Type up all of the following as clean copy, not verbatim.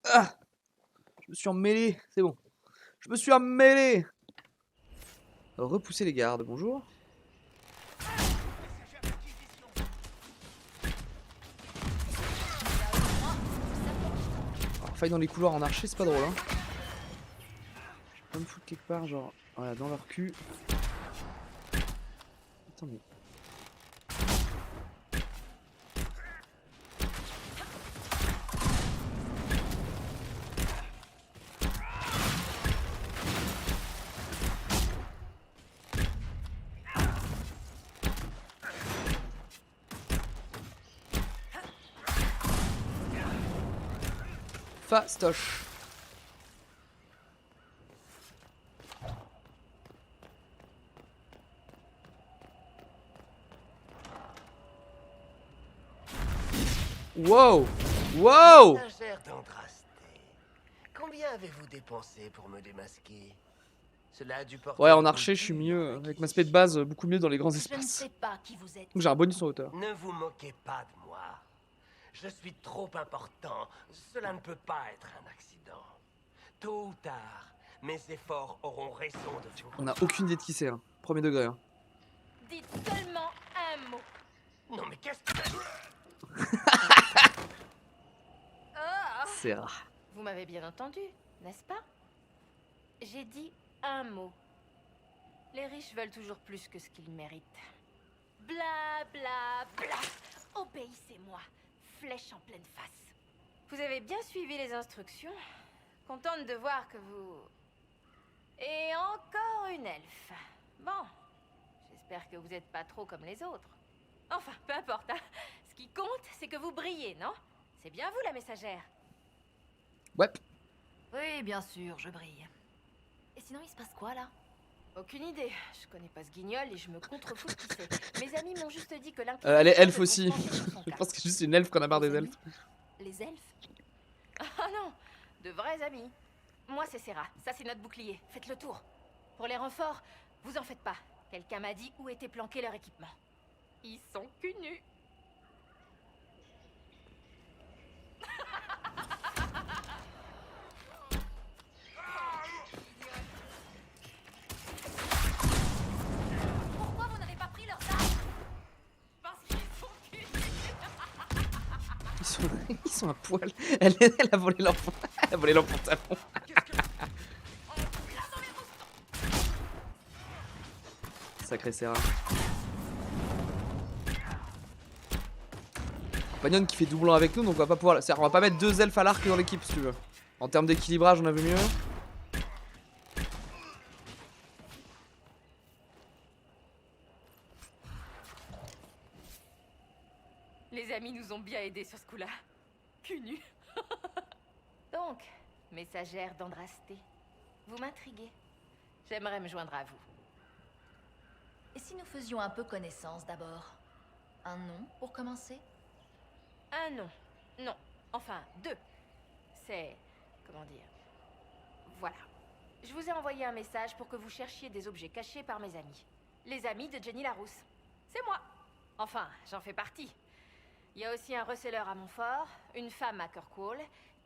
Ah, je me suis emmêlé, c'est bon. Je me suis emmêlé. Repousser les gardes, bonjour. Alors, faille dans les couloirs en archer, c'est pas drôle, hein. Je peux me foutre quelque part, genre, voilà, dans leur cul. Attendez. Fastoche. Wow! Wow! Messagère d'Andrasté. Combien avez-vous dépensé pour me démasquer? Cela a dû porter Ouais, en une archer, je suis couture mieux. dans Avec ma spé de base, beaucoup mieux dans les grands Je ne espaces. sais pas qui vous êtes. Donc j'ai un bonus en hauteur. Ne vous moquez pas de moi. Je suis trop important. Cela ne peut pas être un accident. Tôt ou tard, mes efforts auront raison de vous. On a aucune idée de qui c'est, hein. Premier degré, hein. Dites seulement un mot. Non mais qu'est-ce que... Oh, C'est rare. vous m'avez bien entendu, n'est-ce pas? J'ai dit un mot. Les riches veulent toujours plus que ce qu'ils méritent. Bla bla bla. Obéissez-moi. Flèche en pleine face. Vous avez bien suivi les instructions. Contente de voir que vous... Et encore une elfe. Bon. J'espère que vous n'êtes pas trop comme les autres. Enfin, peu importe, hein. Ce qui compte, c'est que vous brillez, non? C'est bien vous, la messagère. Ouais. Oui, bien sûr, je brille. Et sinon, il se passe quoi, là? Aucune idée. Je connais pas ce guignol et je me contrefous de qui c'est. Mes amis m'ont juste dit que l'Inquisition... Elle est elfe devrait aussi. se pencher sur son Je cas. pense que c'est juste une elfe qu'on a marre des elfes. Les elfes? Ah non, de vrais amis. Moi, c'est Serra. Ça, c'est notre bouclier. Faites le tour. Pour les renforts, vous en faites pas. Quelqu'un m'a dit où était planqué leur équipement. Ils sont cul nus. Pourquoi vous n'avez pas pris leurs armes? Parce qu'ils sont cul nus. Ils sont à poil. Elle a volé leur, elle a volé leur pantalon. Sacré Serra. Pagnon qui fait doublon avec nous, donc on va pas pouvoir. On va pas mettre deux elfes à l'arc dans l'équipe si tu veux. En termes d'équilibrage, on a vu mieux. Les amis nous ont bien aidés sur ce coup-là. Cul nu. Donc, messagère d'Andrasté, vous m'intriguez. J'aimerais me joindre à vous. Et si nous faisions un peu connaissance d'abord? Un nom pour commencer? Un nom. Non. Enfin, deux. C'est... comment dire? Voilà. Je vous ai envoyé un message pour que vous cherchiez des objets cachés par mes amis. Les amis de Jenny Larousse. C'est moi. Enfin, j'en fais partie. Il y a aussi un receleur à Montfort, une femme à Kirkwall,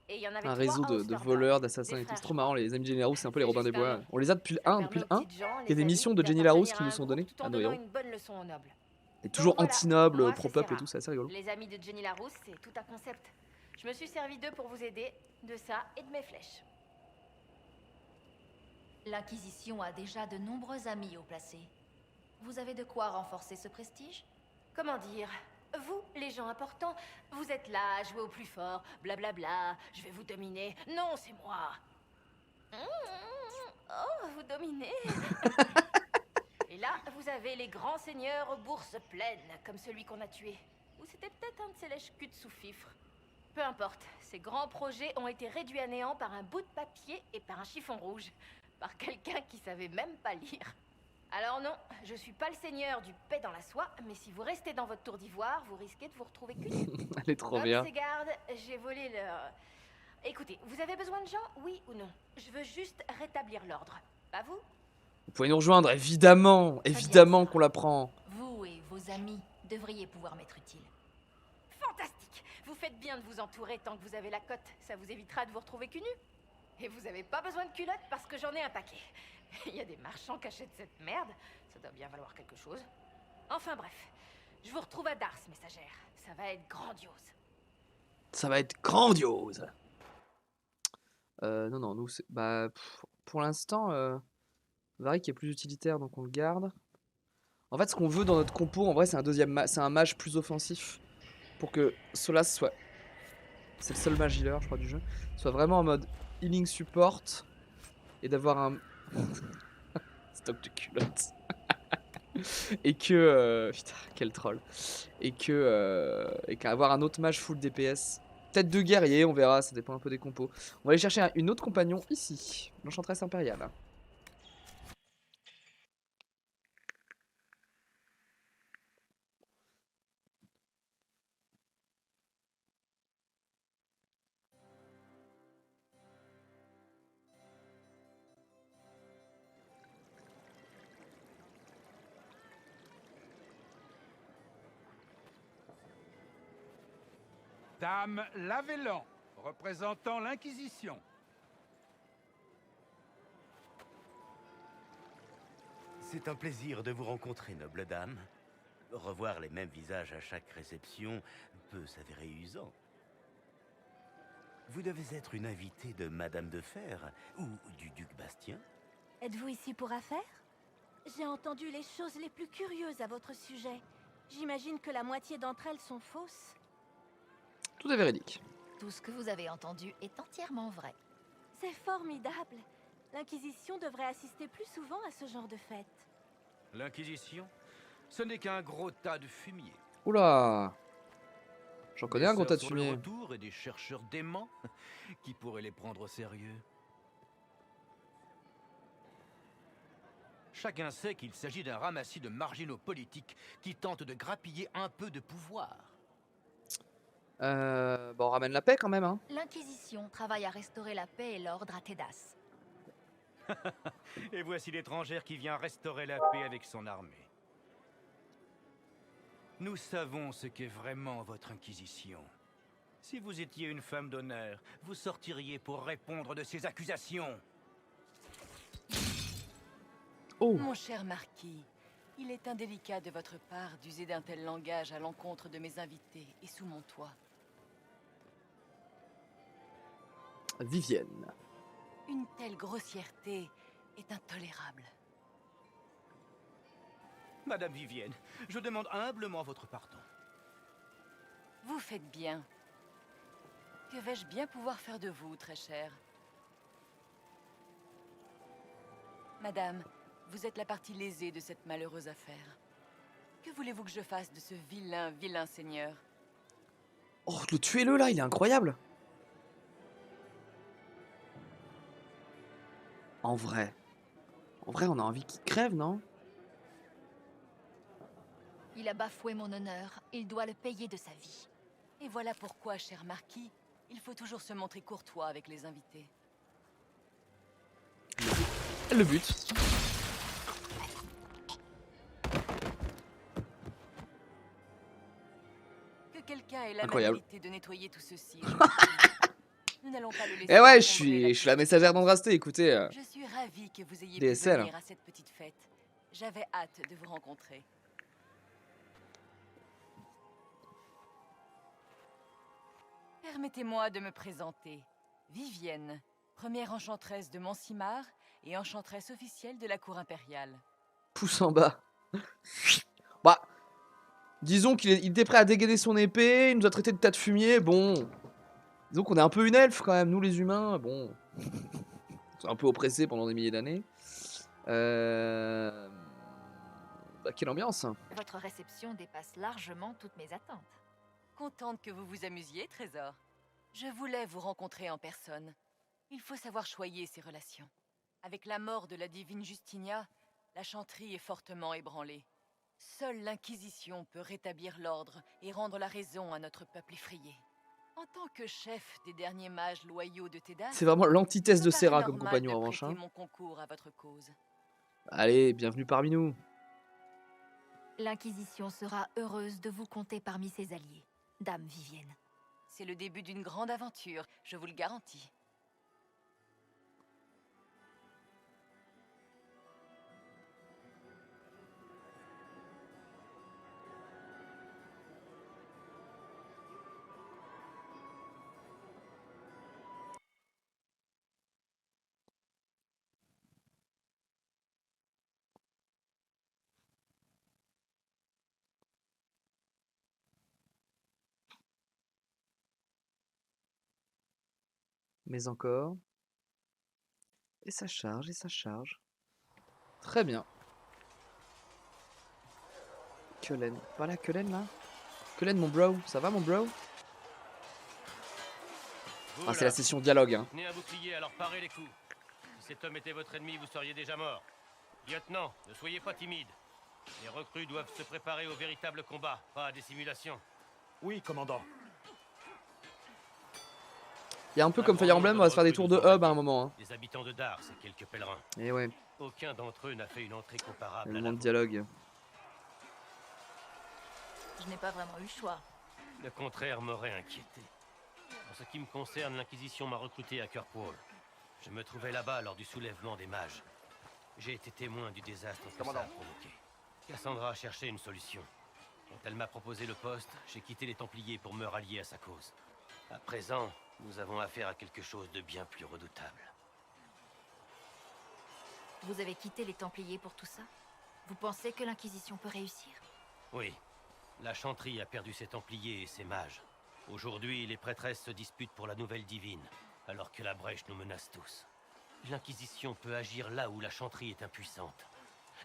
et il y en avait Un trois réseau à de Osterburg. voleurs, d'assassins Des et tout. frères C'est trop marrant, les amis de Jenny Larousse, c'est un peu les C'est Robins des juste un Bois. nom. On les a depuis le Ça 1, permet depuis le aux 1. petites gens, Il y a les des amis, missions de Jenny Larousse qui nous sont données tout à en nos donnant héros. une bonne leçon aux nobles. Et toujours voilà, anti-noble, moi, c'est pro-peuple et Serra. tout, c'est assez rigolo. Les amis de Jenny Larousse, c'est tout un concept. Je me suis servi d'eux pour vous aider, de ça et de mes flèches. L'Inquisition a déjà de nombreux amis au placé. Vous avez de quoi renforcer ce prestige? Comment dire? Vous, les gens importants, vous êtes là, jouez au plus fort, blablabla, je vais vous dominer. Non, c'est moi. Oh, vous dominez. Et là, vous avez les grands seigneurs aux bourses pleines, comme celui qu'on a tué. Ou c'était peut-être un de ces lèche-culs de sous-fifre. Peu importe, ces grands projets ont été réduits à néant par un bout de papier et par un chiffon rouge. Par quelqu'un qui savait même pas lire. Alors non, je suis pas le seigneur du paix dans la soie, mais si vous restez dans votre tour d'ivoire, vous risquez de vous retrouver cul nu. Elle est trop Comme bien. ces gardes, j'ai volé leur... Écoutez, vous avez besoin de gens, oui ou non? Je veux juste rétablir l'ordre. Pas vous? Vous pouvez nous rejoindre, évidemment. Évidemment qu'on la prend. Vous et vos amis devriez pouvoir m'être utiles. Fantastique! Vous faites bien de vous entourer tant que vous avez la cote. Ça vous évitera de vous retrouver cul nu. Et vous avez pas besoin de culotte parce que j'en ai un paquet. Il y a des marchands qui achètent cette merde. Ça doit bien valoir quelque chose. Enfin bref, je vous retrouve à Dars, messagère. Ça va être grandiose. Ça va être grandiose. Non, non, nous, bah, pour l'instant, Varric est plus utilitaire, donc on le garde. En fait, ce qu'on veut dans notre compo, en vrai, c'est c'est un mage plus offensif. Pour que Solas soit... C'est le seul mage healer, je crois, du jeu. Soit vraiment en mode healing support. Et d'avoir un... Stock de culottes. Et que... Putain, quel troll. Et qu'avoir un autre mage full DPS. Peut-être 2 guerriers, on verra, ça dépend un peu des compos. On va aller chercher une autre compagnon ici. L'enchantresse impériale. Dame Lavellan, représentant l'Inquisition. C'est un plaisir de vous rencontrer, noble dame. Revoir les mêmes visages à chaque réception peut s'avérer usant. Vous devez être une invitée de Madame de Fer ou du duc Bastien. Êtes-vous ici pour affaires? J'ai entendu les choses les plus curieuses à votre sujet. J'imagine que la moitié d'entre elles sont fausses. Tout est véridique. Tout ce que vous avez entendu est entièrement vrai. C'est formidable. L'Inquisition devrait assister plus souvent à ce genre de fête. L'Inquisition, ce n'est qu'un gros tas de fumier. Oula. J'en connais un gros tas de Sur le fumier. retour et des chercheurs déments qui pourraient les prendre au sérieux. Chacun sait qu'il s'agit d'un ramassis de marginaux politiques qui tentent de grappiller un peu de pouvoir. Bon, on ramène la paix quand même, hein. L'Inquisition travaille à restaurer la paix et l'ordre à Tédas. Et voici l'étrangère qui vient restaurer la paix avec son armée. Nous savons ce qu'est vraiment votre Inquisition. Si vous étiez une femme d'honneur, vous sortiriez pour répondre de ces accusations. Oh. Mon cher marquis, il est indélicat de votre part d'user d'un tel langage à l'encontre de mes invités et sous mon toit. Vivienne. Une telle grossièreté est intolérable. Madame Vivienne, je demande humblement votre pardon. Vous faites bien. Que vais-je bien pouvoir faire de vous, très chère? Madame, vous êtes la partie lésée de cette malheureuse affaire. Que voulez-vous que je fasse de ce vilain seigneur? Oh, tuez-le là, il est incroyable. En vrai, on a envie qu'il crève, non? Il a bafoué mon honneur, il doit le payer de sa vie. Et voilà pourquoi, cher marquis, il faut toujours se montrer courtois avec les invités. Le but. Que quelqu'un ait Incroyable. l'amabilité de nettoyer tout ceci. Je vous prie. Nous n'allons pas le laisser. Eh ouais, encombrer je suis la messagère d'Andrasté, écoutez. Je suis ravie que vous ayez DSL. pu venir à cette petite fête. J'avais hâte de vous rencontrer. Permettez-moi de me présenter. Vivienne, première enchanteresse de Monsimar et enchanteresse officielle de la cour impériale. Pouce en bas. Bah, disons il était prêt à dégainer son épée, il nous a traité de tas de fumier, bon. Disons qu'on est un peu une elfe quand même, nous les humains, bon. On est un peu oppressés pendant des milliers d'années. Bah, quelle ambiance. Votre réception dépasse largement toutes mes attentes. Contente que vous vous amusiez, Trésor. Je voulais vous rencontrer en personne. Il faut savoir choyer ses relations. Avec la mort de la divine Justinia, la chanterie est fortement ébranlée. Seule l'Inquisition peut rétablir l'ordre et rendre la raison à notre peuple effrayé. En tant que chef des derniers mages loyaux de Tédas, C'est vraiment l'antithèse de il me paraît Serra comme normal compagnon de en revanche. prêter Hein. mon concours à votre cause. Allez, bienvenue parmi nous. L'Inquisition sera heureuse de vous compter parmi ses alliés, Dame Vivienne. C'est le début d'une grande aventure, je vous le garantis. Mais encore. Et ça charge, et ça charge. Très bien. Cullen. Voilà, Cullen, là. Cullen, mon bro. Ça va, mon bro? Ah, c'est la session dialogue, hein. Tenez un bouclier, alors parez les coups. Si cet homme était votre ennemi, vous seriez déjà mort. Lieutenant, ne soyez pas timide. Les recrues doivent se préparer au véritable combat, pas à des simulations. Oui, commandant. Il y a un peu comme Fire Emblem, on va se faire des tours de hub à un moment. Hein. Les habitants de Dar, c'est quelques pèlerins. Et ouais, Aucun d'entre eux n'a fait une entrée comparable le à la moment de vôtre. dialogue. Je n'ai pas vraiment eu le choix. Le contraire m'aurait inquiété. En ce qui me concerne, l'Inquisition m'a recruté à Kirkwall. Je me trouvais là-bas lors du soulèvement des mages. J'ai été témoin du désastre que ça a provoqué. Cassandra a cherché une solution. Quand elle m'a proposé le poste, j'ai quitté les Templiers pour me rallier à sa cause. À présent, nous avons affaire à quelque chose de bien plus redoutable. Vous avez quitté les Templiers pour tout ça? Vous pensez que l'Inquisition peut réussir? Oui, la Chantry a perdu ses Templiers et ses mages. Aujourd'hui, les prêtresses se disputent pour la nouvelle divine, alors que la brèche nous menace tous. L'Inquisition peut agir là où la Chantry est impuissante.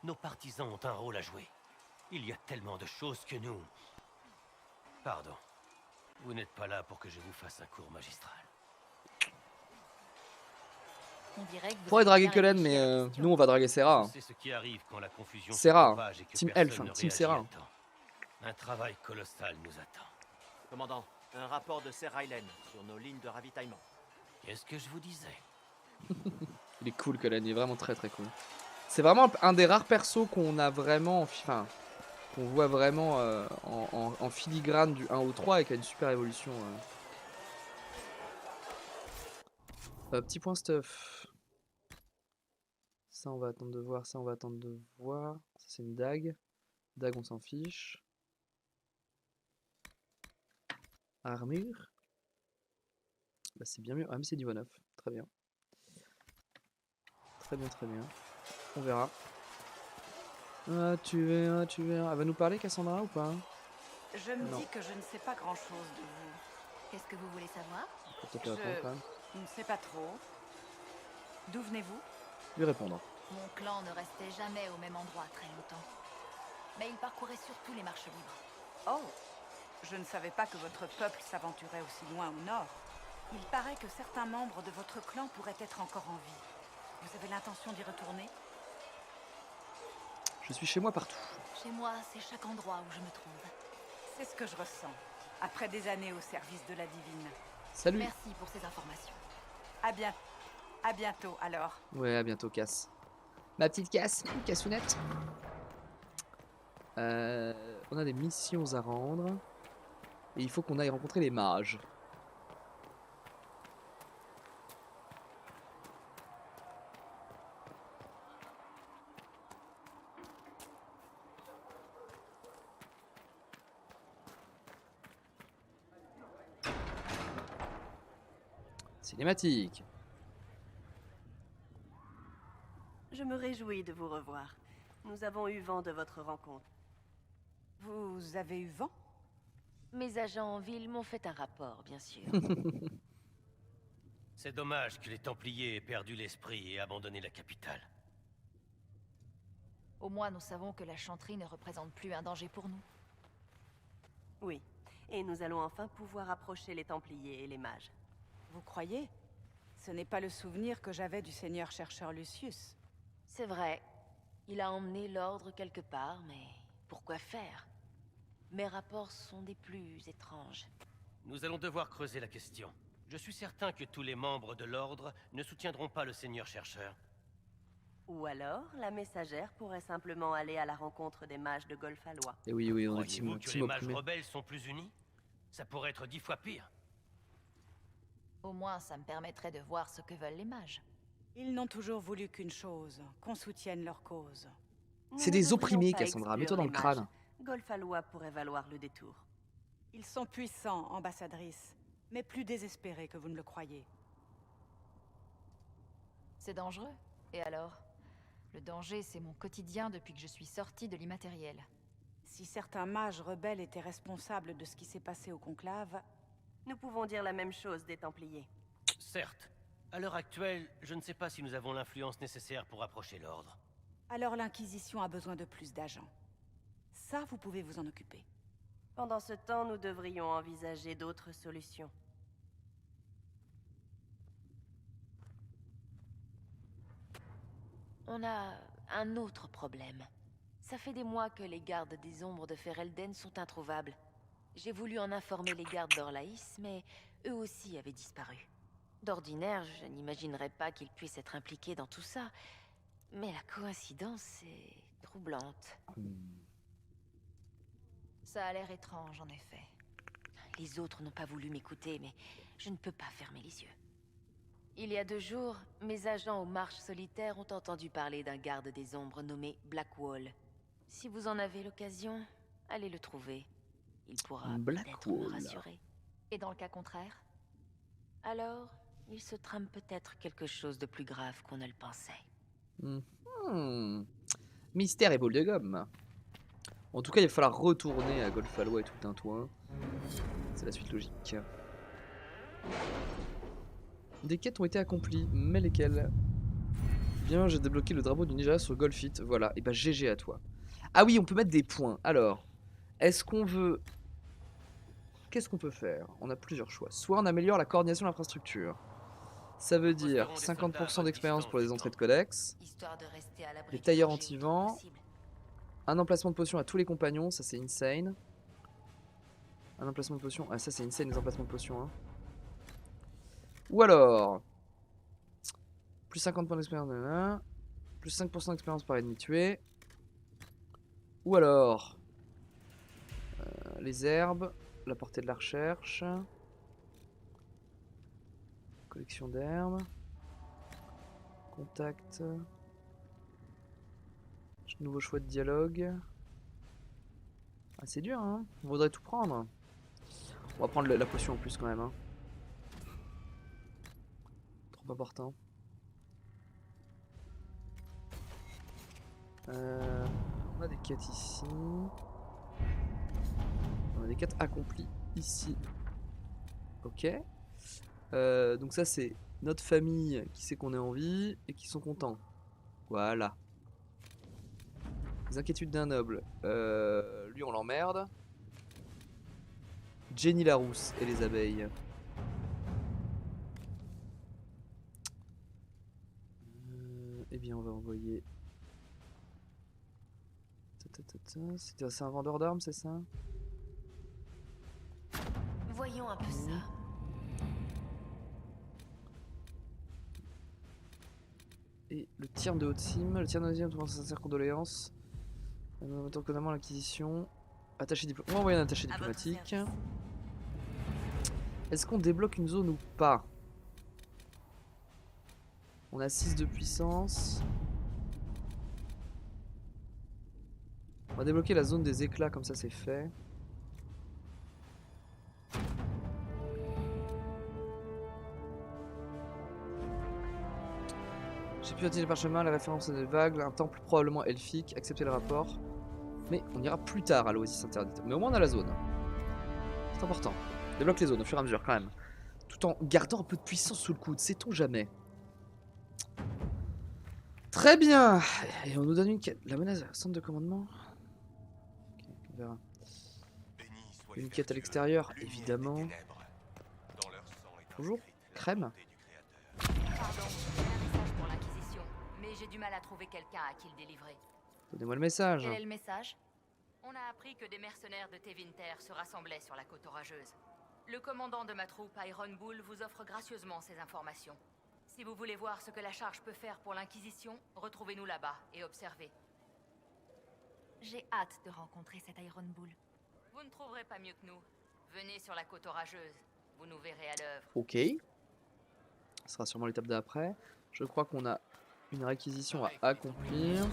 Nos partisans ont un rôle à jouer. Il y a tellement de choses que nous... Pardon. Vous n'êtes pas là pour que je vous fasse un cours magistral. On dirait que vous Pourrait avez draguer bien Cullen, réfléchi mais à la question. nous on va draguer Serra. C'est ce qui arrive quand la confusion se Serra, propage et que Team personne Elf, ne Team réagit Serra. à temps. Un travail colossal nous attend. Commandant, un rapport de Ser Rylen sur nos lignes de ravitaillement. Qu'est-ce que je vous disais? Il est cool, Cullen, il est vraiment très très cool. C'est vraiment un des rares persos qu'on a vraiment, enfin, qu'on voit vraiment en filigrane du 1 au 3 et qui a une super évolution. Petit point stuff. Ça on va attendre de voir, ça on va attendre de voir. Ça c'est une dague. Dague on s'en fiche. Armure. Bah c'est bien mieux. Ah mais c'est niveau 9. Très bien. Très bien, très bien. On verra. Ah tu verras, tu verras. Elle va nous parler Cassandra ou pas? Je me Non. dis que je ne sais pas grand-chose de vous. Qu'est-ce que vous voulez savoir? Faut peut-être lui répondre quand même. Je ne sais pas trop. D'où venez-vous? Lui répondre. Mon clan ne restait jamais au même endroit très longtemps. Mais il parcourait surtout les marches libres. Oh, je ne savais pas que votre peuple s'aventurait aussi loin au nord. Il paraît que certains membres de votre clan pourraient être encore en vie. Vous avez l'intention d'y retourner? Je suis chez moi partout. Chez moi, c'est chaque endroit où je me trouve. C'est ce que je ressens, après des années au service de la divine. Salut. Merci pour ces informations. À bientôt alors. Ouais, à bientôt, Cass. Ma petite Cass, Cassounette. On a des missions à rendre. Et il faut qu'on aille rencontrer les mages. Cinématique. Je me réjouis de vous revoir. Nous avons eu vent de votre rencontre. Vous avez eu vent? Mes agents en ville m'ont fait un rapport, bien sûr. C'est dommage que les Templiers aient perdu l'esprit et abandonné la capitale. Au moins, nous savons que la Chantry ne représente plus un danger pour nous. Oui, et nous allons enfin pouvoir approcher les Templiers et les mages. Vous croyez? Ce n'est pas le souvenir que j'avais du seigneur chercheur Lucius. C'est vrai. Il a emmené l'ordre quelque part, mais pourquoi faire? Mes rapports sont des plus étranges. Nous allons devoir creuser la question. Je suis certain que tous les membres de l'ordre ne soutiendront pas le Seigneur chercheur. Ou alors, la messagère pourrait simplement aller à la rencontre des mages de Golfalois. Et oui, oui, on a Croyez-vous que les Team mages opprimé. rebelles sont plus unis? Ça pourrait être 10 fois pire. Au moins, ça me permettrait de voir ce que veulent les mages. Ils n'ont toujours voulu qu'une chose, qu'on soutienne leur cause. C'est des opprimés, Cassandra. Mets-toi dans le crâne. Golfalois pourrait valoir le détour. Ils sont puissants, ambassadrice, mais plus désespérés que vous ne le croyez. C'est dangereux. Et alors? Le danger, c'est mon quotidien depuis que je suis sortie de l'immatériel. Si certains mages rebelles étaient responsables de ce qui s'est passé au conclave... Nous pouvons dire la même chose des Templiers. Certes. À l'heure actuelle, je ne sais pas si nous avons l'influence nécessaire pour approcher l'ordre. Alors l'Inquisition a besoin de plus d'agents. Ça, vous pouvez vous en occuper. Pendant ce temps, nous devrions envisager d'autres solutions. On a un autre problème. Ça fait des mois que les gardes des ombres de Ferelden sont introuvables. J'ai voulu en informer les gardes d'Orlaïs, mais eux aussi avaient disparu. D'ordinaire, je n'imaginerais pas qu'ils puissent être impliqués dans tout ça. Mais la coïncidence est troublante. Ça a l'air étrange, en effet. Les autres n'ont pas voulu m'écouter, mais je ne peux pas fermer les yeux. Il y a 2 jours, mes agents aux marches solitaires ont entendu parler d'un garde des ombres nommé Blackwall. Si vous en avez l'occasion, allez le trouver. Il pourra peut-être me rassurer. Et dans le cas contraire? Alors, il se trame peut-être quelque chose de plus grave qu'on ne le pensait. Mystère et boule de gomme. En tout cas, il va falloir retourner à Golfalois et tout un toit. C'est la suite logique. Des quêtes ont été accomplies, mais lesquelles? Bien, j'ai débloqué le drapeau du Nigeria sur Golfit. Voilà, et bah GG à toi. Ah oui, on peut mettre des points. Alors, est-ce qu'on veut... Qu'est-ce qu'on peut faire? On a plusieurs choix. Soit on améliore la coordination de l'infrastructure. Ça veut dire 50% d'expérience pour les entrées de codex. Des tailleurs anti-vent. Un emplacement de potion à tous les compagnons, ça c'est insane. Un emplacement de potion, ah ça c'est insane les emplacements de potion. Hein. Ou alors, plus 50 points d'expérience, plus 5% d'expérience par ennemi tué. Ou alors, les herbes, la portée de la recherche. Collection d'herbes. Contact. Nouveau choix de dialogue. Ah, c'est dur, hein. On voudrait tout prendre. On va prendre la potion en plus quand même. Hein. Trop important. On a des quêtes ici. On a des quêtes accomplies ici. Ok. Donc ça c'est notre famille qui sait qu'on est en vie et qui sont contents. Voilà. Les inquiétudes d'un noble. Lui on l'emmerde. Jenny Larousse et les abeilles. Eh bien on va envoyer... C'est un vendeur d'armes, c'est ça? Voyons un peu ça. Et le tir de Haute-Cime. Le tir de Haute-Cime, tout sincère condoléances. Étonnamment l'acquisition. Attaché diplomatique. On va envoyer un attaché diplomatique. Est-ce qu'on débloque une zone ou pas? On a 6 de puissance. On va débloquer la zone des éclats, comme ça c'est fait. J'ai pu attirer le parchemin, la référence à des vagues, un temple probablement elfique, accepter le rapport. Mais on ira plus tard à l'Oasis interdite. Mais au moins on a la zone. C'est important. On débloque les zones au fur et à mesure quand même. Tout en gardant un peu de puissance sous le coude, sait-on jamais. Très bien. Et on nous donne une quête. La menace centre de commandement. Ok, on verra. Une quête à l'extérieur, évidemment. Bonjour, crème. Pardon, j'ai un message pour l'Inquisition, mais j'ai du mal à trouver quelqu'un à qui le délivrer. Donnez-moi le message. Quel est le message? On a appris que des mercenaires de Tevinter se rassemblaient sur la côte orageuse. Le commandant de ma troupe, Iron Bull, vous offre gracieusement ces informations. Si vous voulez voir ce que la charge peut faire pour l'Inquisition, retrouvez-nous là-bas et observez. J'ai hâte de rencontrer cet Iron Bull. Vous ne trouverez pas mieux que nous. Venez sur la côte orageuse. Vous nous verrez à l'œuvre. Ok. Ce sera sûrement l'étape d'après. Je crois qu'on a une réquisition à accomplir.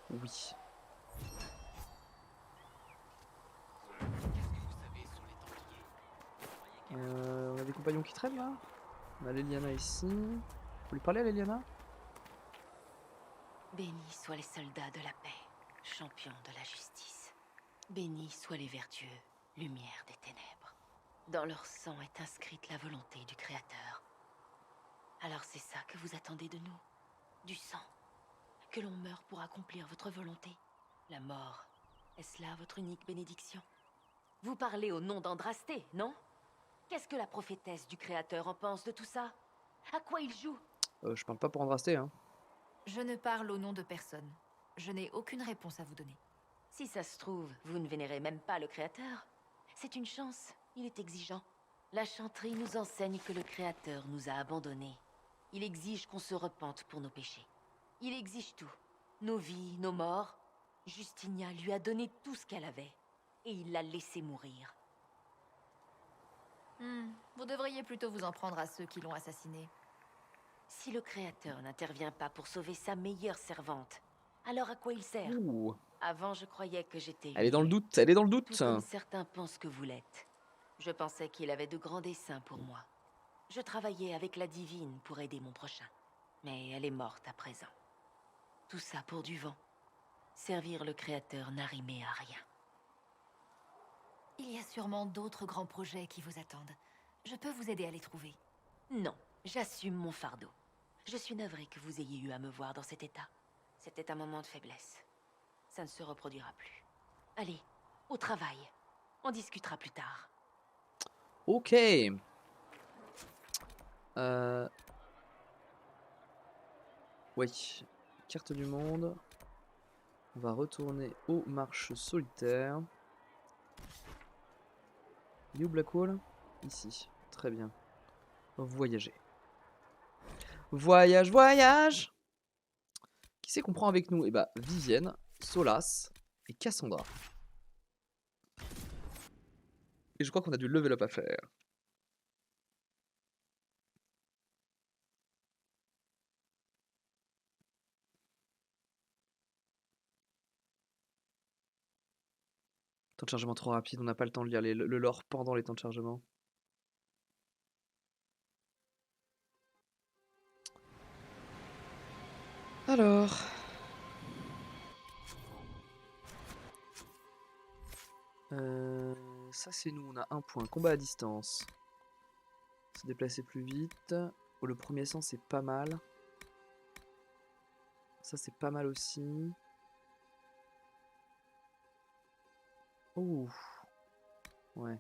Oui. On a des compagnons qui traînent là. On a Leliana ici. Faut lui parler à Leliana? Bénis soient les soldats de la paix, champions de la justice. Bénis soient les vertueux, lumière des ténèbres. Dans leur sang est inscrite la volonté du Créateur. Alors c'est ça que vous attendez de nous? Du sang? Que l'on meure pour accomplir votre volonté? La mort, est-ce là votre unique bénédiction? Vous parlez au nom d'Andrasté, non? Qu'est-ce que la prophétesse du Créateur en pense de tout ça? À quoi il joue? Je parle pas pour Andrasté, hein. Je ne parle au nom de personne. Je n'ai aucune réponse à vous donner. Si ça se trouve, vous ne vénérez même pas le Créateur. C'est une chance, il est exigeant. La chanterie nous enseigne que le Créateur nous a abandonnés. Il exige qu'on se repente pour nos péchés. Il exige tout. Nos vies, nos morts. Justinia lui a donné tout ce qu'elle avait. Et il l'a laissé mourir. Vous devriez plutôt vous en prendre à ceux qui l'ont assassiné. Si le Créateur n'intervient pas pour sauver sa meilleure servante, alors à quoi il sert? Ouh. Avant, je croyais que j'étais... Elle est dans le doute, elle est dans le doute. Tout comme certains pensent que vous l'êtes. Je pensais qu'il avait de grands desseins pour moi. Je travaillais avec la divine pour aider mon prochain. Mais elle est morte à présent. Tout ça pour du vent. Servir le Créateur n'a rimé à rien. Il y a sûrement d'autres grands projets qui vous attendent. Je peux vous aider à les trouver. Non, j'assume mon fardeau. Je suis navrée que vous ayez eu à me voir dans cet état. C'était un moment de faiblesse. Ça ne se reproduira plus. Allez, au travail. On discutera plus tard. Ok. Oui. Carte du monde. On va retourner aux marches solitaires. You Blackwall? Ici. Très bien. Voyager. Voyage, voyage! Qui c'est qu'on prend avec nous? Eh bah, Vivienne, Solas et Cassandra. Et je crois qu'on a du level up à faire. Temps de chargement trop rapide, on n'a pas le temps de lire le lore pendant les temps de chargement. Alors... ça c'est nous, on a un point. Combat à distance. Se déplacer plus vite. Oh, le premier sang c'est pas mal. Ça c'est pas mal aussi. Ouh. Ouais.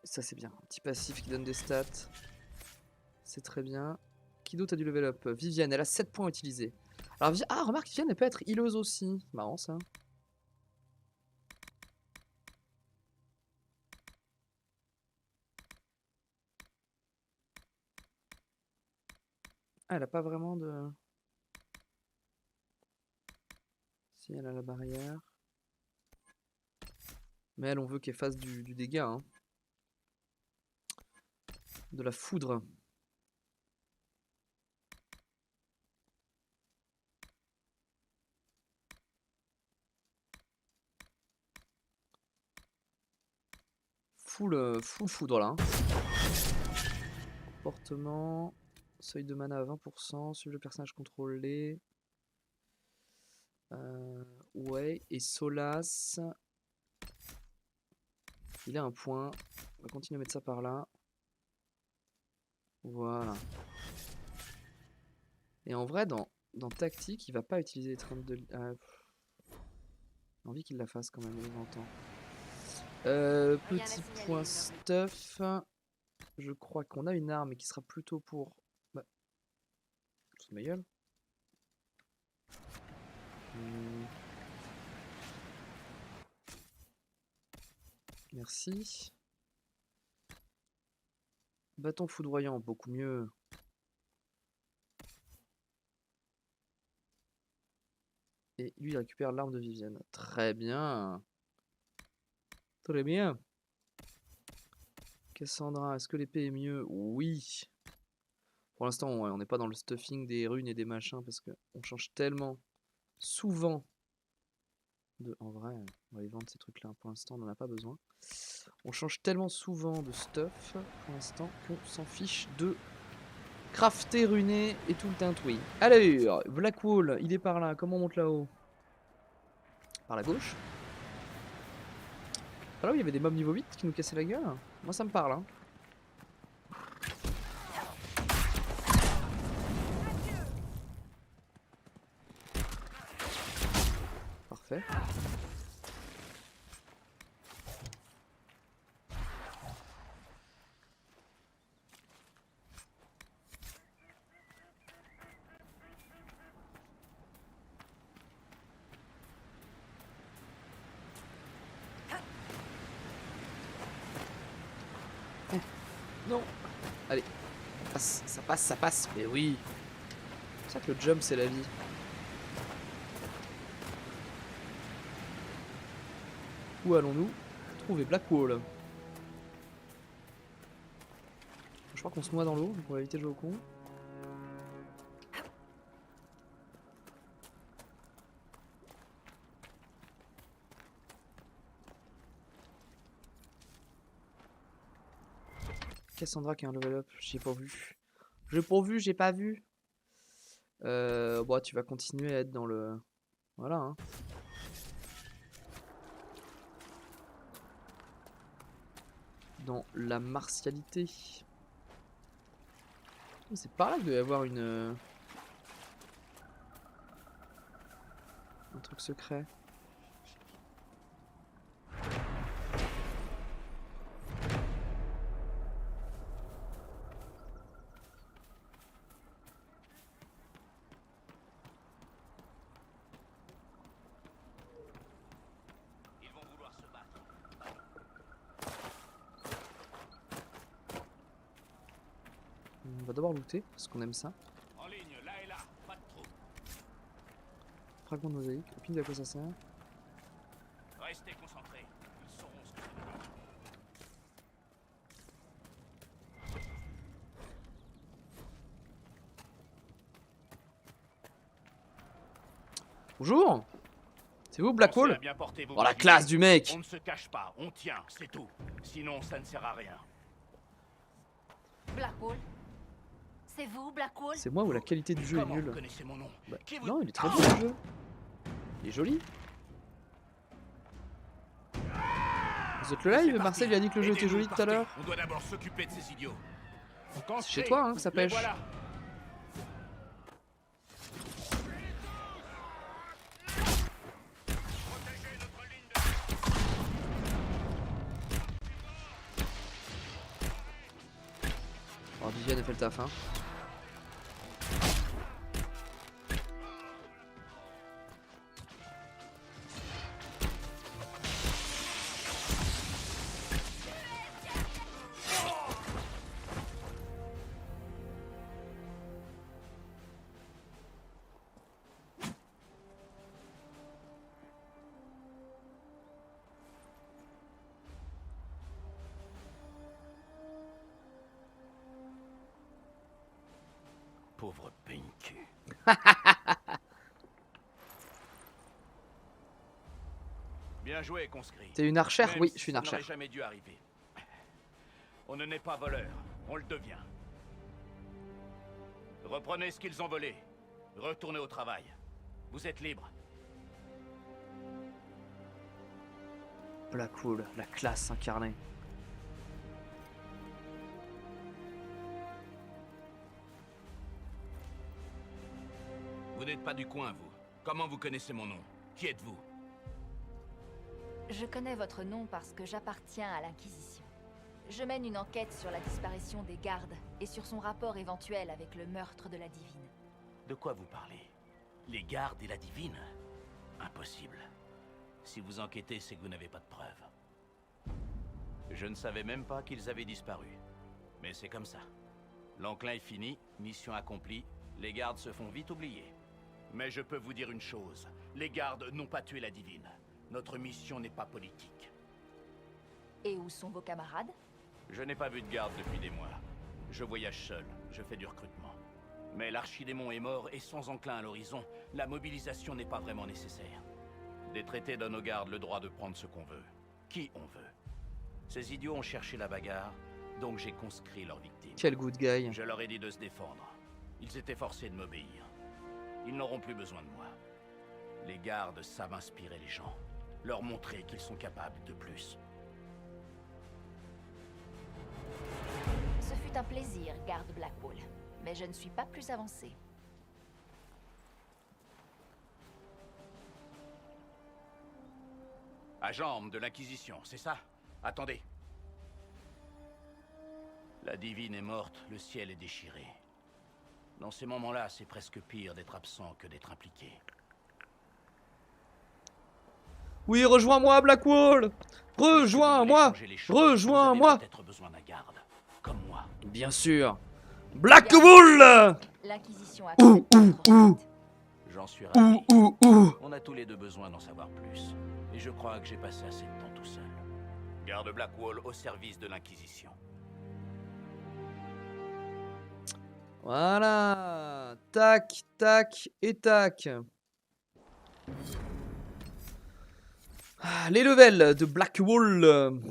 Ça c'est bien. Un petit passif qui donne des stats. C'est très bien. Qui d'autre a du level up? Vivienne, elle a 7 points utilisés. Alors, ah, remarque, Vivienne, elle peut être healeuse aussi. Marrant ça. Ah, elle a pas vraiment de... Si, elle a la barrière. Mais elle, on veut qu'elle fasse du dégât. Hein. De la foudre. Full foudre là. Hein. Comportement. Seuil de mana à 20%. Suivre le personnage contrôlé. Ouais. Et Solas. Il a un point. On va continuer à mettre ça par là. Voilà. Et en vrai, dans tactique, il va pas utiliser les trains de... J'ai envie qu'il la fasse quand même, il entend. Petit point stuff. Je crois qu'on a une arme qui sera plutôt pour... Bah... C'est ma gueule. Merci. Bâton foudroyant, beaucoup mieux. Et lui, il récupère l'arme de Vivienne. Très bien. Très bien. Cassandra, est-ce que l'épée est mieux? Oui. Pour l'instant, on n'est pas dans le stuffing des runes et des machins parce que on change tellement souvent de... En vrai, on va les vendre ces trucs-là. Pour l'instant, on n'en a pas besoin. On change tellement souvent de stuff pour l'instant qu'on s'en fiche de crafter, runer et tout le tintouille. Allez, Blackwall, il est par là. Comment on monte là-haut? Par la gauche? Par là où il y avait des mobs niveau 8 qui nous cassaient la gueule? Moi ça me parle hein. Parfait. Non. Allez. Ça passe, ça passe. Mais oui. C'est ça que le jump, c'est la vie. Où allons-nous trouver Blackwall? Je crois qu'on se noie dans l'eau, donc on va éviter de jouer au con. Cassandra qui a un level up, j'ai pas vu. J'ai pas vu. Bon, tu vas continuer à être dans le... Voilà, hein. Dans la martialité. C'est par là qu'il doit y avoir une... un truc secret. On va d'abord looter, parce qu'on aime ça. En ligne, là et là, pas de trou. Fragment de mosaïque, aucune idée à quoi ça sert. Restez concentrés, ils sauront ce que ça veut dire. Bonjour. C'est vous Blackwall? Bien porté, vous Oh la classe du mec. On ne se cache pas, on tient, c'est tout. Sinon, ça ne sert à rien. Blackwall? C'est vous, Blackwall? C'est moi ou la qualité du jeu est nulle? Vous connaissez mon nom? Bah, non, il est très beau le jeu. Il est joli. Vous êtes le live? Marcel il a dit que le jeu était joli tout à l'heure. On doit d'abord s'occuper de ces idiots. C'est chez toi hein, que ça pêche. Voilà. Alors Viviane a fait le taf hein. Pauvre Pink. Bien joué, conscrit. T'es une archère? Même Oui, si je suis une ça n'aurait archère. jamais dû arriver. On ne naît pas voleur, on le devient. Reprenez ce qu'ils ont volé. Retournez au travail. Vous êtes libre. Blackwall, la classe incarnée. Vous n'êtes pas du coin, vous. Comment vous connaissez mon nom? Qui êtes-vous? Je connais votre nom parce que j'appartiens à l'Inquisition. Je mène une enquête sur la disparition des gardes et sur son rapport éventuel avec le meurtre de la Divine. De quoi vous parlez? Les gardes et la divine? Impossible. Si vous enquêtez, c'est que vous n'avez pas de preuves. Je ne savais même pas qu'ils avaient disparu. Mais c'est comme ça. L'enclin est fini, mission accomplie, les gardes se font vite oublier. Mais je peux vous dire une chose. Les gardes n'ont pas tué la divine. Notre mission n'est pas politique. Et où sont vos camarades? Je n'ai pas vu de garde depuis des mois. Je voyage seul, je fais du recrutement. Mais l'archidémon est mort et sans enclin à l'horizon, la mobilisation n'est pas vraiment nécessaire. Des traités donnent aux gardes le droit de prendre ce qu'on veut. Qui on veut. Ces idiots ont cherché la bagarre, donc j'ai conscrit leurs victimes. Quel good guy. Je leur ai dit de se défendre. Ils étaient forcés de m'obéir. Ils n'auront plus besoin de moi. Les gardes savent inspirer les gens. Leur montrer qu'ils sont capables de plus. Ce fut un plaisir, garde Blackwall. Mais je ne suis pas plus avancée. Agent de l'Inquisition, c'est ça? Attendez. La divine est morte, le ciel est déchiré. Dans ces moments-là, c'est presque pire d'être absent que d'être impliqué. Oui, rejoins-moi, Blackwall. Rejoins-moi. Rejoins-moi. Peut-être besoin d'un garde, comme moi. Bien sûr. Blackwall. L'Inquisition a J'en suis ravi. On a tous les deux besoin d'en savoir plus. Et je crois que j'ai passé assez de temps tout seul. Garde Blackwall au service de l'Inquisition. Voilà. Tac, tac et tac. Les levels de Blackwall.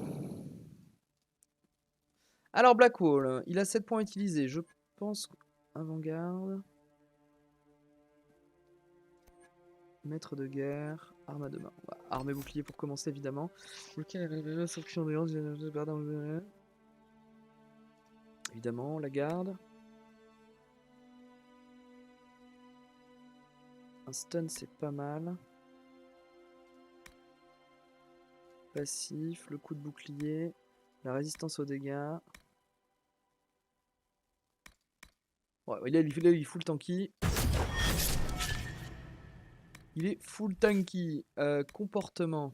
Alors Blackwall, il a 7 points utilisés. Je pense avant-garde. Maître de guerre, arme à deux mains. Arme et bouclier pour commencer évidemment. Évidemment, la garde. Un stun c'est pas mal. Passif, le coup de bouclier, la résistance aux dégâts. Ouais, il est full tanky. Il est full tanky. Comportement.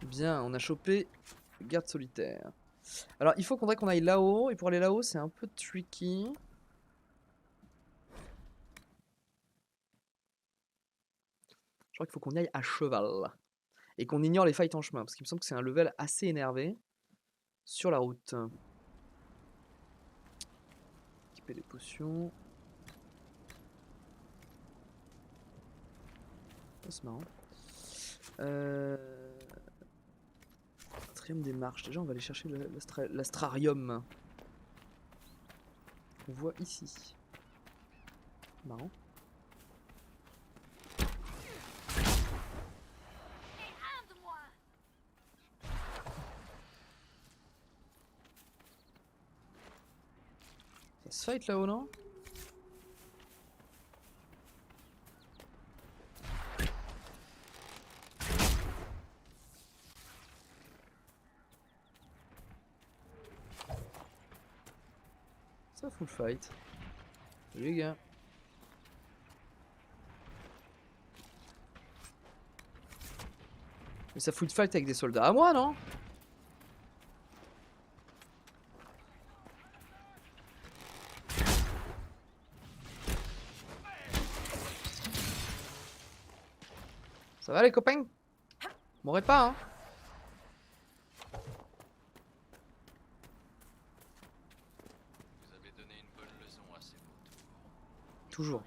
Bien, on a chopé garde solitaire. Alors il faudrait qu'on aille là-haut. Et pour aller là-haut, c'est un peu tricky. Je crois qu'il faut qu'on y aille à cheval. Et qu'on ignore les fights en chemin. Parce qu'il me semble que c'est un level assez énervé. Sur la route. Équiper les potions. Oh, c'est marrant. Quatrième des marches. Déjà, on va aller chercher l'astrarium. On voit ici. Marrant. Ça se fight là-haut, non? Ça full fight. Salut les gars. Mais ça full fight avec des soldats à moi, non? Ça va les copains? M'aurait pas, hein? Vous avez donné une bonne leçon à ces vautours. Toujours.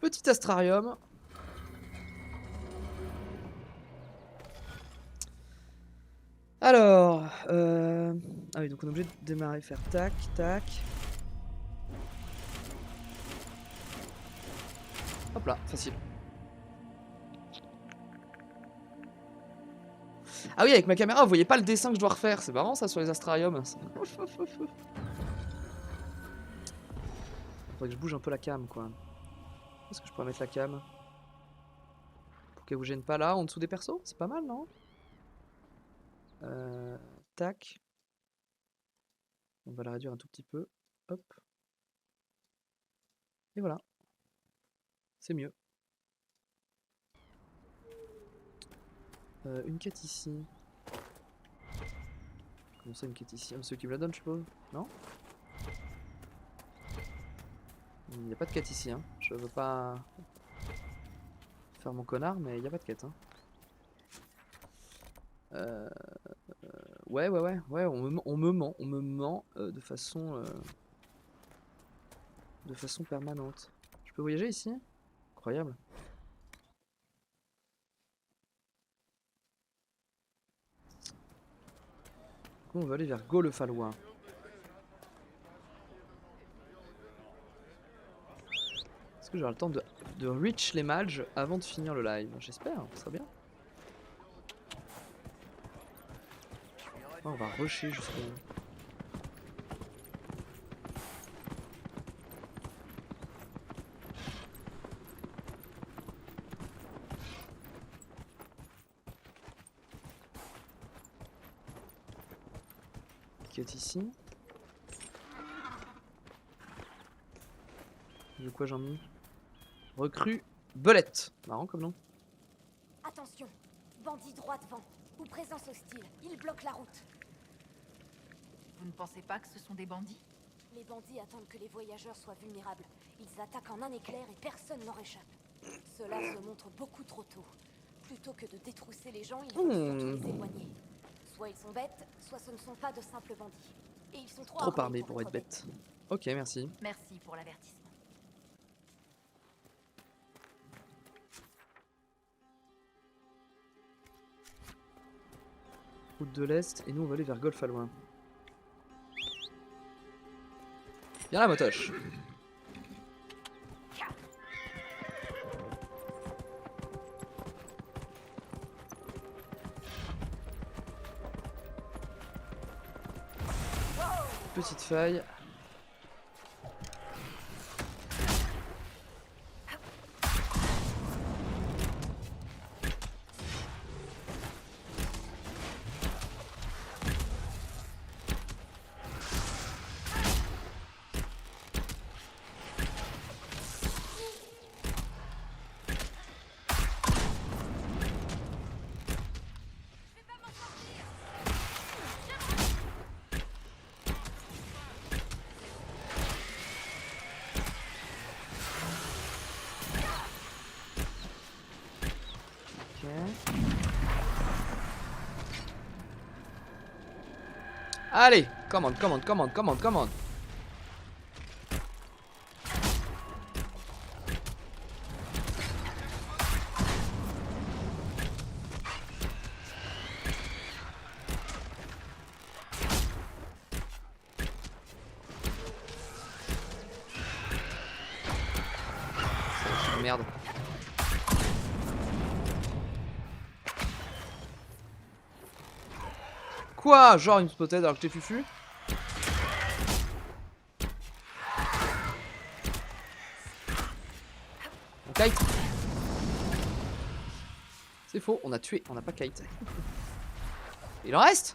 Petit astrarium. Alors, ah oui, donc on est obligé de démarrer, faire tac, tac. Hop là, facile. Ah oui, avec ma caméra, vous voyez pas le dessin que je dois refaire. C'est marrant ça sur les astrariums. Faudrait que je bouge un peu la cam, quoi. Où est-ce que je pourrais mettre la cam? Pour qu'elle vous gêne pas là, en dessous des persos? C'est pas mal, non? Tac. On va la réduire un tout petit peu. Hop. Et voilà. C'est mieux. Une quête ici. Comment ça, une quête ici? Ah, c'est eux qui me la donnent, je suppose? Non? Il n'y a pas de quête ici, hein. Je veux pas faire mon connard, mais il n'y a pas de quête, hein. Ouais, on me ment de façon permanente. Je peux voyager ici? Incroyable. Du coup, on va aller vers Golefalois. Est-ce que j'aurai le temps de reach les mages avant de finir le live? J'espère, ça serait bien. On va rusher jusqu'au... Quête ici. De quoi j'en ai? Recrue Belette. Marrant comme nom. Attention, bandits droit devant, ou présence hostile, ils bloquent la route. Vous ne pensez pas que ce sont des bandits? Les bandits attendent que les voyageurs soient vulnérables. Ils attaquent en un éclair et personne n'en échappe. Cela se montre beaucoup trop tôt. Plutôt que de détrousser les gens, il faut surtout les éloigner. Soit ils sont bêtes, soit ce ne sont pas de simples bandits. Et ils sont trop armés pour être bêtes. Ok, merci. Merci pour l'avertissement. Route de l'Est, et nous on va aller vers Golefalois. Viens là, motoche. Petite faille. Allez, commande. Merde. Quoi? Genre une spotted alors que t'es fufu? On kite. C'est faux, on a tué, on n'a pas kite. Il en reste?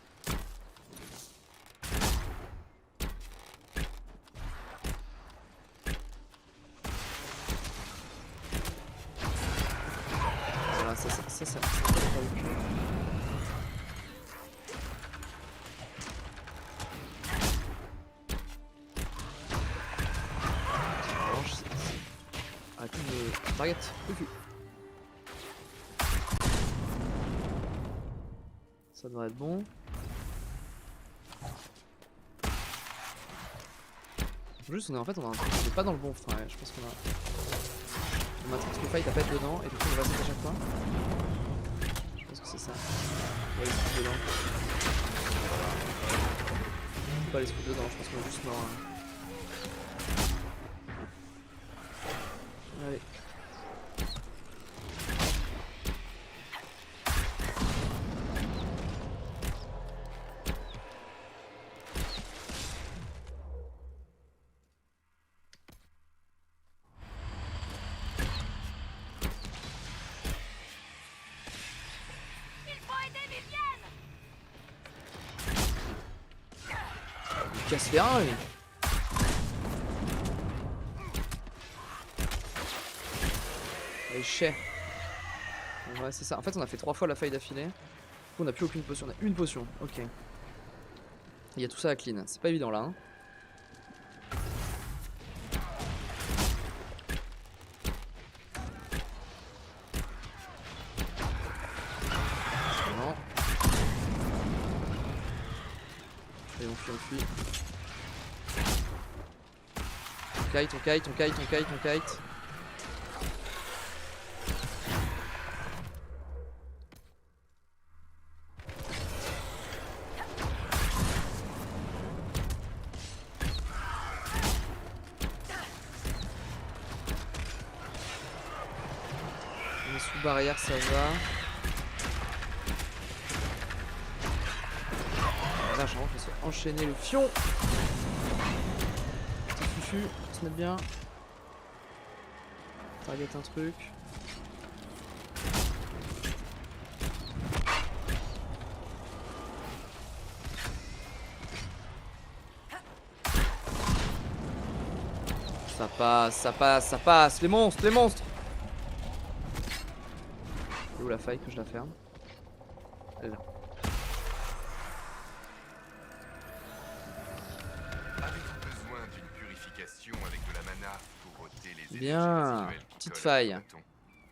Voilà, ça. Baguette, fufu. Ça devrait être bon. Juste on est pas dans le bon frein, ouais. Je pense qu'on a un fight à pas être dedans et du coup on va essayer à chaque fois. Je pense que c'est ça. On va les foutre dedans. On va pas les foutre dedans, je pense qu'on est juste mort. Hein. Allez. Casse les reins, lui. Allez, chais. Ouais, c'est ça. En fait, on a fait 3 fois la faille d'affilée. Du coup, on n'a plus aucune potion. On a une potion. Ok. Il y a tout ça à clean. C'est pas évident là. Hein. Non. Allez, on fuit. On kite. On est sous barrière, ça va. Là, je rentre, on se enchaîner le fion. Petit fufu, on se met bien. Target un truc. Ça passe, les monstres. Et où la faille que je la ferme? Elle est là. Avez-vous besoin d'une purification avec de la mana pour ôter les bien, petite faille.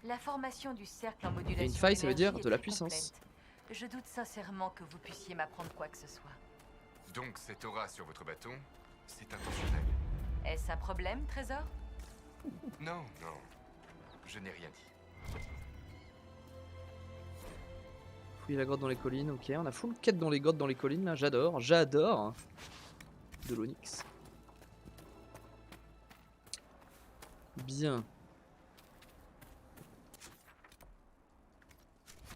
La formation du cercle en modulation. Et une faille, ça veut dire d'énergie de la est très puissance. complète. Je doute sincèrement que vous puissiez m'apprendre quoi que ce soit. Donc cette aura sur votre bâton, c'est intentionnel. Est-ce un problème, Trésor? Non, je n'ai rien dit. Fouiller la grotte dans les collines, ok. On a full quête dans les grottes dans les collines là, j'adore. De l'onyx. Bien.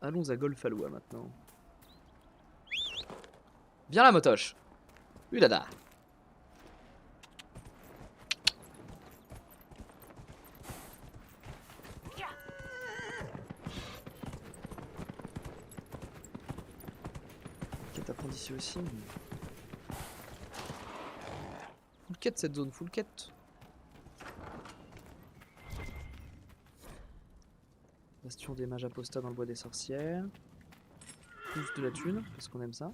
Allons à Golfalois maintenant. Viens là, motoche. Ulada. Quête à prendre ici aussi. Full quête cette zone, full quête. Bastion des mages apostats dans le bois des sorcières. Plus de la thune, parce qu'on aime ça.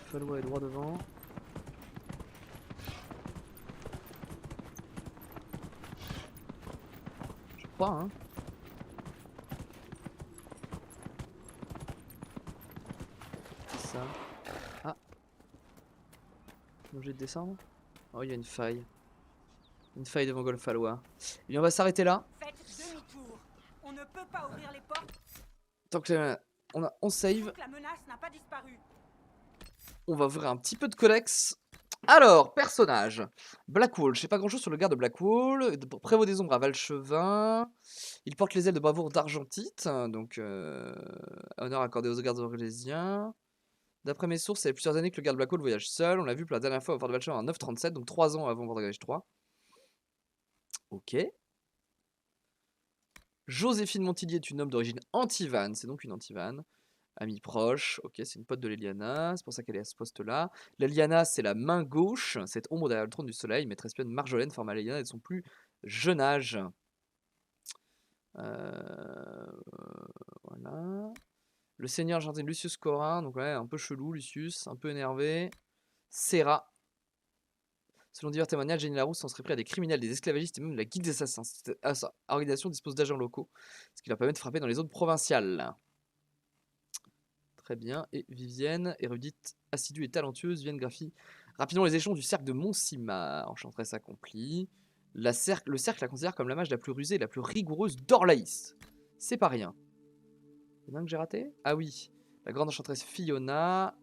Fallois est droit devant. Je crois, hein. C'est ça. Ah. Obligé de descendre. Oh, il y a une faille. Une faille devant Golfalois. Et on va s'arrêter là. Faites demi-tour. On ne peut pas ouvrir les portes. Tant que on save. La menace n'a pas disparu. On va ouvrir un petit peu de codex. Alors, personnage. Blackwall. Je sais pas grand chose sur le garde de Blackwall. Prévôt des ombres à Valchevin. Il porte les ailes de bravoure d'Argentite. Donc, honneur accordé aux gardes orlésiens. D'après mes sources, ça fait plusieurs années que le garde Blackwall voyage seul. On l'a vu pour la dernière fois au fort de Valchevin en 937, donc 3 ans avant Vordrage 3. Ok. Joséphine Montillier est une homme d'origine antivane. C'est donc une antivane. Amie proche, ok, c'est une pote de Leliana, c'est pour ça qu'elle est à ce poste-là. Leliana, c'est la main gauche, cette ombre derrière le trône du soleil, maîtresse espionne Marjolaine forme à Leliana de son plus jeune âge. Voilà. Le seigneur argentin Lucius Corin, donc ouais, un peu chelou, Lucius, un peu énervé. Serra. Selon divers témoignages, Jenny Larousse s'en serait pris à des criminels, des esclavagistes et même de la guilde des assassins. Cette organisation dispose d'agents locaux, ce qui leur permet de frapper dans les zones provinciales. Très bien. Et Vivienne, érudite, assidue et talentueuse, Vivienne graphie rapidement les échelons du cercle de Montsimar. Enchanteresse accomplie. Le cercle la considère comme la mage la plus rusée et la plus rigoureuse d'Orlaïs. C'est pas rien. Il y en a un que j'ai raté? Ah oui. La grande enchanteresse Fiona.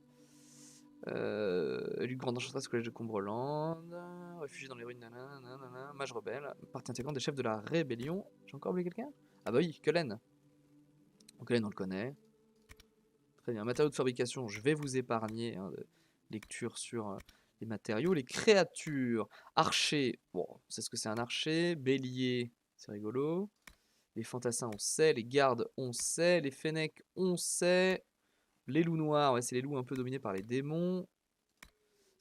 Élue grande enchanteresse au collège de Combreland. Réfugiée dans les ruines. Nanana, mage rebelle. Partie intégrante des chefs de la rébellion. J'ai encore oublié quelqu'un? Ah bah oui, Cullen. Donc Cullen, on le connaît. Très bien, matériaux de fabrication, je vais vous épargner de lecture sur les matériaux. Les créatures, archer, bon, on sait ce que c'est un archer. Bélier, c'est rigolo. Les fantassins, on sait. Les gardes, on sait. Les fennecs, on sait. Les loups noirs, ouais, c'est les loups un peu dominés par les démons.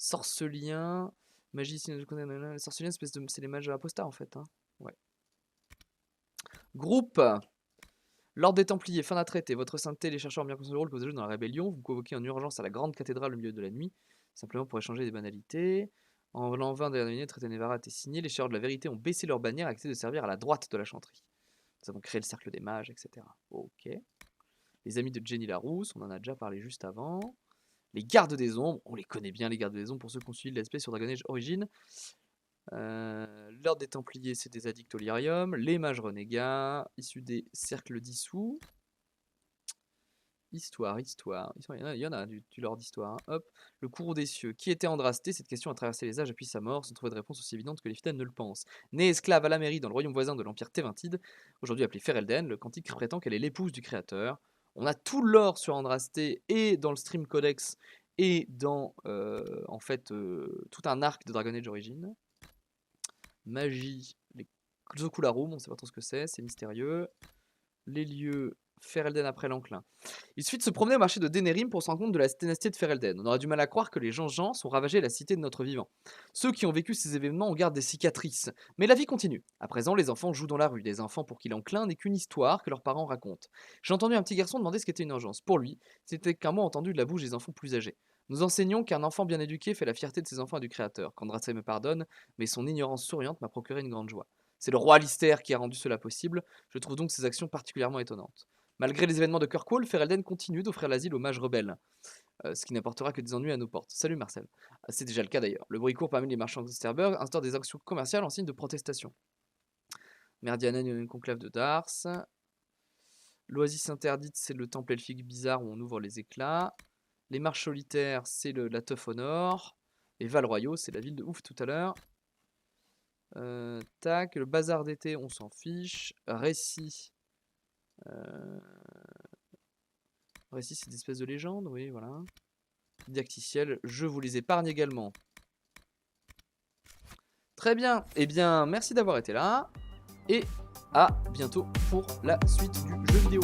Sorcelien. Magie, les sorceliens, c'est les mages apostats en fait. Hein. Ouais. Groupe. L'ordre des Templiers, fin d'un traité. Votre sainteté, les chercheurs ont bien conscience du rôle que vous avez joué dans la rébellion. Vous convoquez en urgence à la grande cathédrale au milieu de la nuit, simplement pour échanger des banalités. En l'an 20 de la dernière, le traité Nevarra a été signé. Les chercheurs de la vérité ont baissé leur bannière et accepté de servir à la droite de la chanterie. Nous avons créé le cercle des mages, etc. Ok. Les amis de Jenny Larousse, on en a déjà parlé juste avant. Les gardes des ombres, on les connaît bien, les gardes des ombres, pour ceux qui ont suivi l'espèce sur Dragon Age Origins. L'ordre des Templiers, c'est des addicts au lyrium. Les mages renégats, issus des cercles dissous. Histoire. Il y en a du lore d'histoire. Hein. Hop. Le courroux des cieux. Qui était Andrasté? Cette question a traversé les âges depuis sa mort, sans trouver de réponse aussi évidente que les fidèles ne le pensent. Née esclave à la mairie dans le royaume voisin de l'Empire Tévintide, aujourd'hui appelée Ferelden, le cantique prétend qu'elle est l'épouse du créateur. On a tout le lore sur Andrasté et dans le Stream Codex et dans en fait tout un arc de Dragon Age Origins. Magie, les Zokularum, on sait pas trop ce que c'est mystérieux. Les lieux, Ferelden après l'enclin. Il suffit de se promener au marché de Denerim pour se rendre compte de la ténacité de Ferelden. On aurait du mal à croire que les gens ont ravagé la cité de notre vivant. Ceux qui ont vécu ces événements en gardent des cicatrices. Mais la vie continue. À présent, les enfants jouent dans la rue. Des enfants pour qui l'enclin n'est qu'une histoire que leurs parents racontent. J'ai entendu un petit garçon demander ce qu'était une urgence. Pour lui, c'était qu'un mot entendu de la bouche des enfants plus âgés. Nous enseignons qu'un enfant bien éduqué fait la fierté de ses enfants et du Créateur. Qu'Andrasté me pardonne, mais son ignorance souriante m'a procuré une grande joie. C'est le roi Alistair qui a rendu cela possible. Je trouve donc ses actions particulièrement étonnantes. Malgré les événements de Kirkwall, Ferelden continue d'offrir l'asile aux mages rebelles, ce qui n'apportera que des ennuis à nos portes. Salut Marcel. C'est déjà le cas d'ailleurs. Le bruit court parmi les marchands d'Osterberg instaure des actions commerciales en signe de protestation. Merdianen, une conclave de Dars. L'oasis interdite, c'est le temple elfique bizarre où on ouvre les éclats. Les marches solitaires, c'est la teuf au nord. Et Val-Royaux, c'est la ville de ouf tout à l'heure. Tac, le bazar d'été, on s'en fiche. Récit. Récit, c'est des espèces de légendes, oui, voilà. Didacticiel, je vous les épargne également. Très bien, eh bien, merci d'avoir été là. Et à bientôt pour la suite du jeu vidéo.